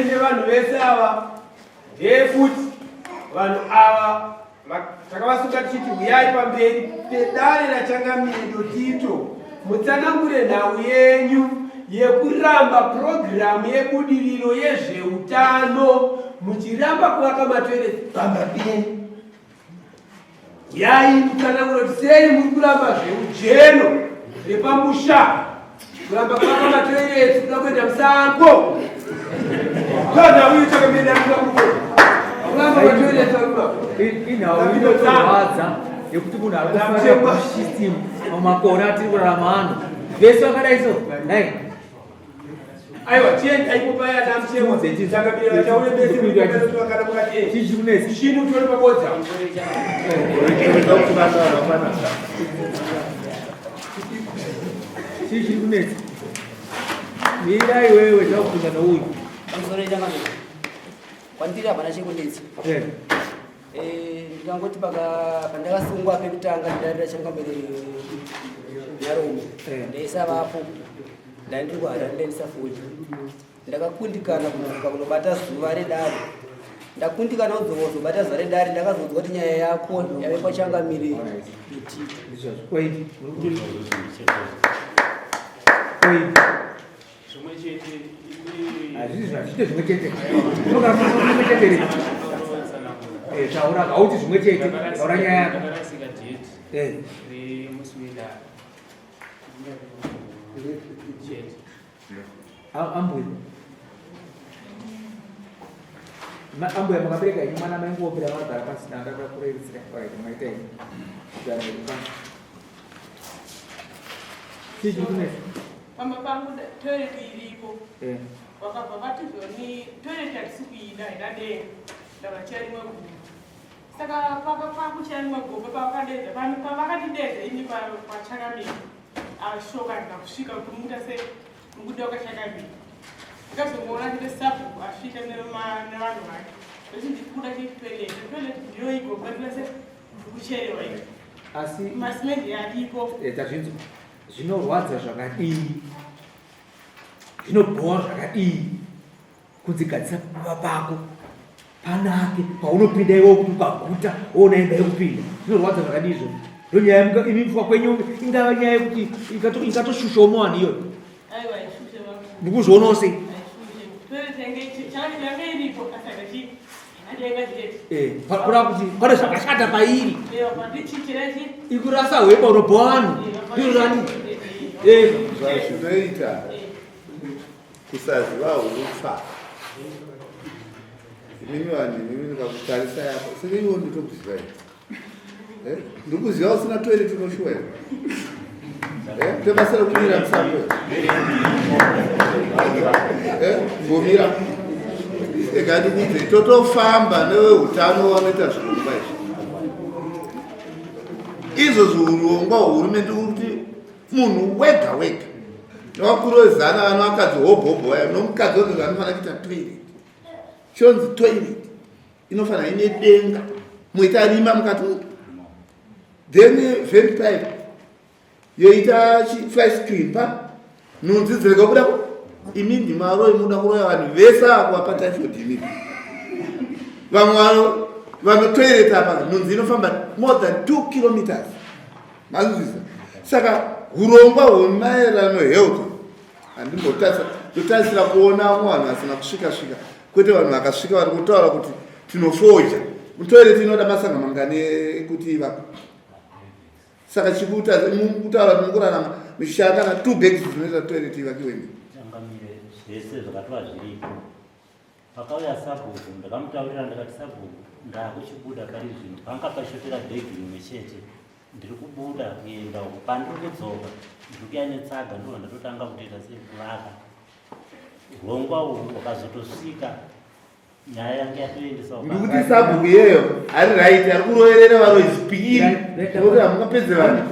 ne vanhu vese ava ndefuti vanhu ava takavasunga tichiti uyai pamberi pedare rachangamiro Tito mutsanangure nhau yenyu yekuramba purogiramu yebudiriro yezveutano muchiramba kuvaka matoireti pambapeni. Uyai mutsanangure kuti sei muri kuramba zveujeno repamusha kuramba kuvaka matoireti kuda kuenda musango kana uyu takamira kuramba matoireti inaoinotorwadza yekuti munhu ari kufarira kusisitimu mamakore atiri kurarama ano vese vakadai so nai aiwa tiendai kupaya namchemo takabira taure bese kana mukati chichikunesi chini utore pabodza chichikunesi mirai wewe takupinda nouyu pamusoro kwandiri hapana chekunetsa ndikangoti pandakasungwa pekutanga ndidarira changamere nyaromo ndaisavapo ndandirwara ndaendesa foni ndakakundikana kunovuka kunobata zuva redare ndakundikana kuzobata zuva redare ndakazonzwa kuti nyaya yako yave pachangamire taura hauti zvimwe chete taura nyaya yako ambuya ambuya makabereka ini mwana maingoopera vanogara pasi ndandakakureritsira maitai chichikunesa pamba pangu toilet iripo wakabva vatizoni toilet hatisi kuida inadenga ndavacharimwe gomba saka pakucharimwe gomba pavakadedza pavakatidedza ini pachakamira ashoka ndikakusvika kumuta se mukuda wakachakamira ndikazomuona kuti sabhuku asvika nevanhu vake vesi ndikuda chitoilet ndiyo igomba ndinase ndikucherewa ii asi masimendi yadipo tazvinzo zvinorwadza zvakadii zvinobhova zvakadii kudzigadzisa pava pako panake paunopinda iwo kuti ukaguta woona imba yekupinda zvinorwadza zvakadizvo ndonyaya imipfwa kwenyu ingava nyaya yekuti ikatoshushomowa iyoyo aiwa ishushe vangu ndikuzvionawo sei kura kuti pane zvakashata pairi ikurasa hwepa unobhova vanhu irani zvazvinoita kusaziva urufa imimi vanhu imimi ndikakutarisa yako saka iwo nditokuziva here ndikuziva usina toilet unoshuwa here tebasa rekumira musango mbomira ega ndikudze totofamba neveutano vanoita zvirongwa izvi izvo zviurongwa hurumende kuti munhu wega wega nevakuru vezana vano vakadzi hobhobho vaya nomukadzi wozvo vanofanira kuita toilet chonzi toilet inofanira ine denga moita rima mukati then vent pipe yoita fly screen pa nhunzi dzirega kuda imi ndimaro inoda kuroya vanhu vese akuvapa typhoid imi vamwe vanotoilet apa nhunzi inofamba more than 2 kilometers mazvizisa saka urongwa hwemaerano health handimbotarisira kuona vamwe vanhu vasina kusvika kwete vanhu vakasvika vari kutaura kuti tinofoja mutoilet inoda masanga mangani ekuti ivapa saka chikutaura tinokurarama mishanda na 2 bags dzinoita toilet ivakiweni changamire zvese zvakatwa zviripo pakauya sabhuku ndakamutaurira ndakati sabhuku ndakuchibuda pari zvino panga pashotera bhegi rimwe chete ndiri kubuda kuenda uko pandiri kudzoka ndiri kuya netsaga ndo ndatotanga kutoita sekuvaka urongwa uhwu hwakazotosvika nyaya yange yatoendesa ndikuti sabhuku iyeyo ari right ari kuroverera varozipiri kuti hamungapedze vanhu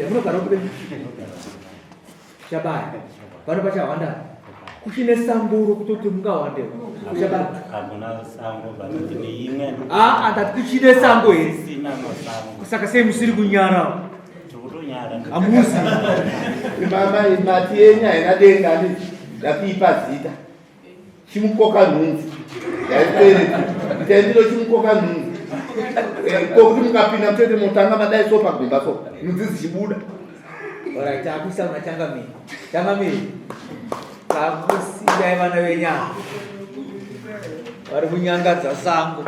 munogara kude chabaya pano pachawanda kuchine sango rokutoti mungawandewo chabaya hamuna sango vanoti neimwe ndati kuchine sango here sina masango saka sei musiri kunyara tikutonyara hamuzi mati yenyu haina denga ndakuipa zita chimukoka nhunzi tendiro chimukoka nhunzi kokuti mukapinda mutete motanga madai so pagomba so nhunzi dzichibuda. Alright, takuisa unachangamira. Changamira. Kakusindai vana venyama. Vari kunyangadza sango.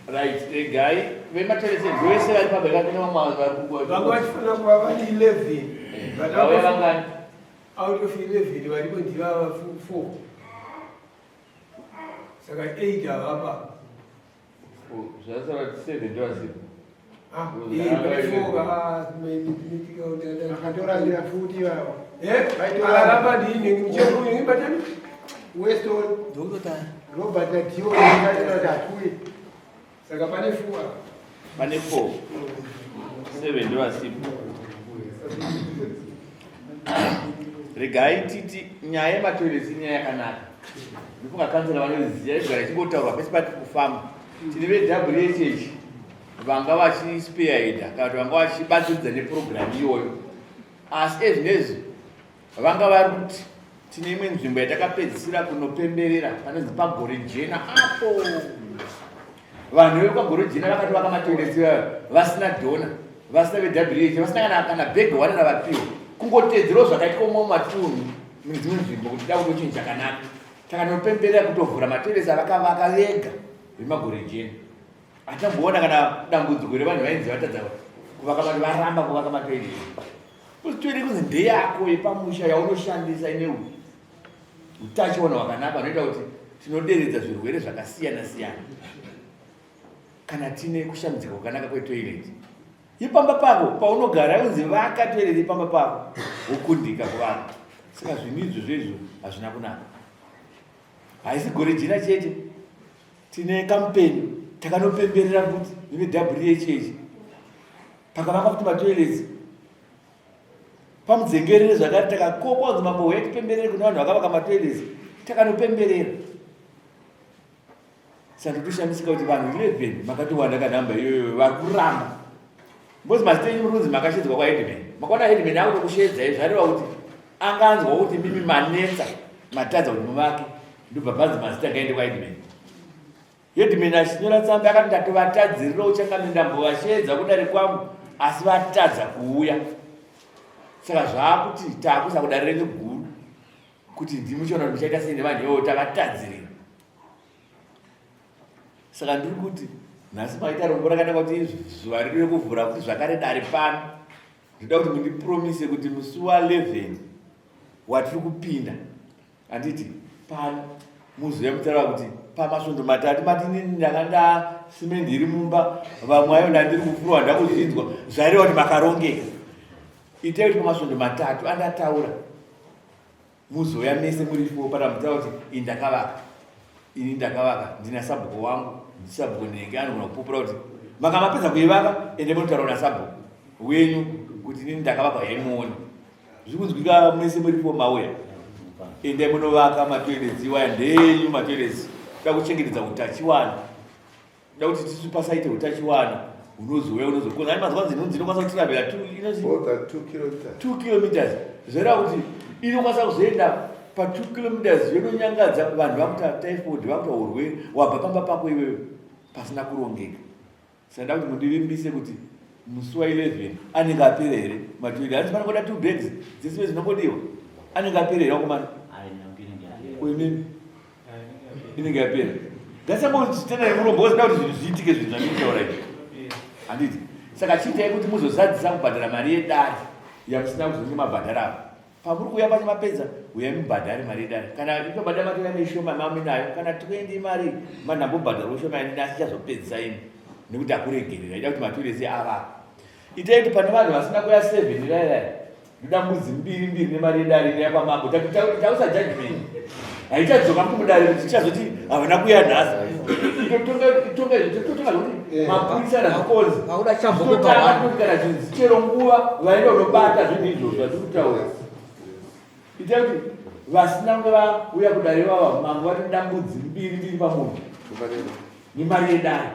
Right, the guy, when I tell you, go and say, I'm going to go to out of 11, you are going to have 4. So I 8 are that's what I said, the Joseph. Pane 4. 7 ndo asipo. Regai titi nyaya matoilets inyaya yakanaka. Ndifunga kansela vanoziya igara chingotaurwa pese pati kufamba. Tine veWHH vanga vachispearheada kana kuti vanga vachibatsiridza neprogram iyoyo. Asi ezvinezvi vanga vari kuti tine imwe nzvimbo yatakapedzisira kunopemberera panonzi pagore jena apo. Vanhu vekugore jena vakati vaka matoilets vasina dhona, vasina veWH, vasina kana bhegi wanana vapiwa. Kungotedzero zvakaitwa mumwe matunhu mudzimwe nzvimbo kuti da kutochinja chakanaka. Takanopemberera kutovhura matoilets avakavaka vega vemagore jena. Atamboona kana dambudziko revanhu vainzi vatadza kuvaka vanhu varamba kuvaka matoilets. Usitoiri kunzi ndeyako yepamusha yaunoshandisa ine utachiona hwakanaka unoita kuti tinoderedza zvirwere zvakasiyana siyana. Kana tine kushambidzika kwakanaka kwetoilet. Ipamba pako paunogara unzi vaka toilet ipamba pako wokundika kuvaka. Saka zvinhu izvozvo hazvina kunaka. Haisi gore jena chete. Tine kampeni takanopemberera kuti neWHH pakavaka kuti matoilets pamudzengerere zvakati takakokwa kunzi mambohwe tipemberere kuti vanhu vakavaka matoilets takanopemberera. Saka toshamisika kuti vanhu 11 makatowanda kanhamba iyoyo vari kuramba. Mbozi mazita enyu runzi makashedzwa kwaHeadman. Makaona Headman akutokushedzai zvareva kuti anganzwa kuti mimi manetsa matadza kuti muvake ndobva bhanzi mazita akaende kwaHeadman. Headman achinyora tsamba akati ndatovatadzirira uchangamira ndambovashedza kudare kwangu asi vatadza kuuya. Saka zvaakuti taakusa kudarire neguru kuti ndimuchiona kuti muchaita sei nevanhu ivovo tavatadzirira. Saka ndiri kuti nhasi maita rombo rakanaka kuti zuva riri rekuvhura kuti zvakare dare pano ndoda kuti mundipromise kuti musi wa11 watiri kupinda handiti pano muzive mutaura kuti pamasvondo matatu matini ndakanda simendi iri mumba vamwe ayo ndandiri kufurwa ndakuzvinzwa zvareva kuti makarongeka. Itai kuti pamasvondo matatu andataura muzoya mese muripo patamutaura kuti ini ndakavaka ndina sabhuko wangu sabhuko nenge anogona kupupura kuti makamapedza kuivaka ende munotaura nasabhuko wenyu kuti inini ndakavaka yaimuona. Zviri kunzwika mese muripo mauya ende munovaka matoilets iwaya ndenyu matoilets. Toda kuchengetedza utachiwana. Toda kuti tisu pasaite utachiwana unozouya unozokonza. Ani mazwanzi nhunzi inokwanisa kutirambira 2 kilometers. Zvoreva kuti inokwanisa kuzoenda pa 2 kilometers yononyangadza vanhu vakuta typhoid vakuta urwere wabva pamba pako iwewe pasina kurongeka. Saka nda kuti mundivimbise kuti musi wa11 anenge apera here matoilets. Handiti panokoda 2 bags dzese dzinongodiwa anenge apera here wakomana kuimini inenge yapera. Ngatisambotitenda nemurombozi da kuti zvinhu zviitike zvinhu zvandinotaura izvi handiti. Saka chiitai kuti muzozadzisa kubhadhara mari yedare yamusina kuzonge mabhadharapo. Pamuri kuuya pane mapedza uya mubhadhare mari yedare. Kana itobhadhara matoya neshoma mami nayo kana 20 mari manhambobhadhara ushoma yani asi chazopedzisa imi nekuti akuregerera ida kuti matoilets avaka. Itai kuti pane vanhu vasina kuya 7 rairai ndambudzi mbiri nemari yedare neyapamambo tausa judgment haichadzoka kumudare kuti tichazoti havana kuya nhasi totonga kuti mapurisa nazikonzi totanga zvinzi chero nguva vaenda unobata zvinhu izvozvo vatiri kutaura ita kuti vasina kunge vauya kudare vava mambo vati ndambudzi mbiri pamunhu nemari yedare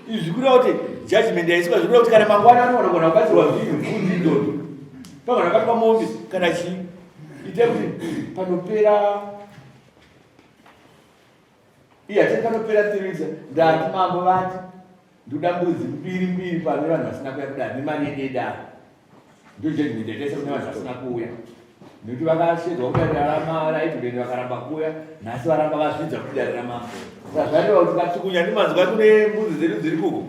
izvi kuda kuti judgment yaiswa zvikuda kuti kana mangwana anowanagona kubatsirwa zvinhu mvunzi idodo pagona batwa mombe kana chii ite kuti panopera ati panopera 3 weeks ndati mambo vati ndoda mbudzi mbiri pane vanhu vasina kuya kudare nemari yedare ndo judgment yataisa kune vanhu vasina kuuya nekuti vakashedzwa kudarira raibhureni vakaramba kuuya nhasi varamba vazvidza kudarira mambo saka zvareva kuti katsukunya ndimanzwa kune mbudzi dzedu dziri kuko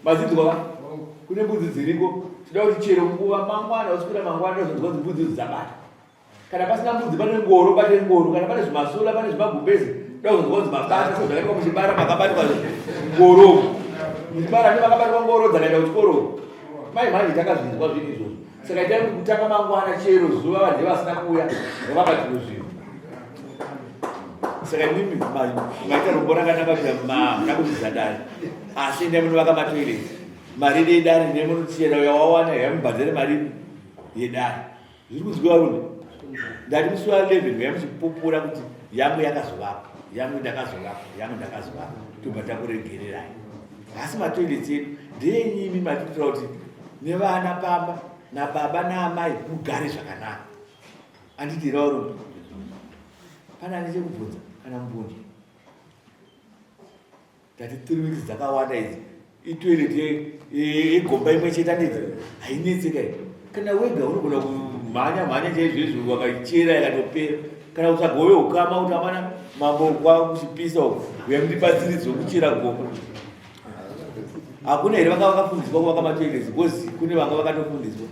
mazinzwa kune mbudzi dziriko tida kuti chero nguva mangwana usipira mangwana ndozonzwa kuti mbudzi dzabata kana pasina mbudzi pane ngoro bate ngoro kana pane zvimasula pane zvimagumbezi ndozonzwa kuti mabata sezvakaitwa muchibara makabatwa ngoro muchibara ndimakabatwa ngoro dzakaenda kuchikoro mai takazvinzwa zvinhu izvozvo saka itai kuti kutanga mangwana chero zuva vanhu vasina kuuya vakabatiro zvinhu saka mimi maita rombo rakanaka kuti ndakuzidzadare asi nemunovaka matoireti mari yedare nemunochera yawawana yamubhadzire mari yedare zviri kuziva rume ndati musi wa 11 yamuchipupura kuti yangu yakazovapa yangu ndakazovapa tobva takuregererai asi matoireti edu ndeyenyimi matitira kuti nevana pamba nababa naamai mugare zvakanaka anditirawo rume pana ane chekubvunza kana mbundu tati 3 weeks dzakawanda idzi itoireti yegomba imwe chete ndidzi hainetseka kana wega unogona kumhanya chaizvozvo wakachera yakatopera kana usagowe ukama kuti amana mambo kwakuchipisa uku uyamundibatsiridzo kuchera gomba hakuna here vanga vakafundiswa kuvaka matoireti because kune vanga vakatofundiswa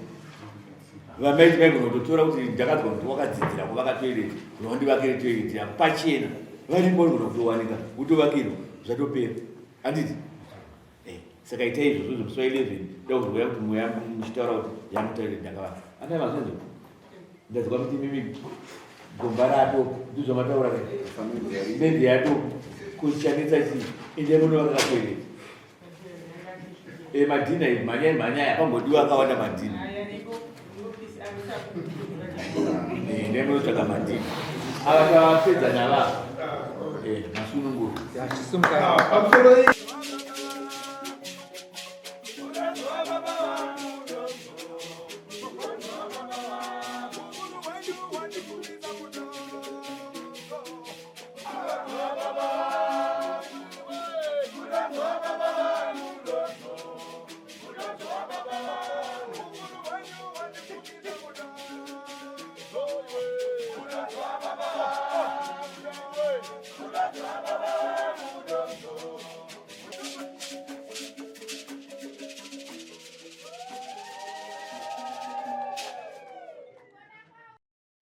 vamaiti vaigonototora kuti ndakadzwa kuti wakadzidzira kuvaka toireti unondivakire toireti yako pachena varipo rigona kutowanika utovakirwa zvatopera handiti saka itai izvozvo zvemusi wa 11 ndakuzoya kuti mweya muchitaura kuti yamutoireti ndakavaka anai mazvinzo ndadzwa kuti mimi gomba rato ndizvamataura bendi yato kushandisa chii inde munovaka toireti madhina mhanya yapangodiwa akawanda madhina nemunotsvaga madhina ava tavapedza navava masununguru Pamusoro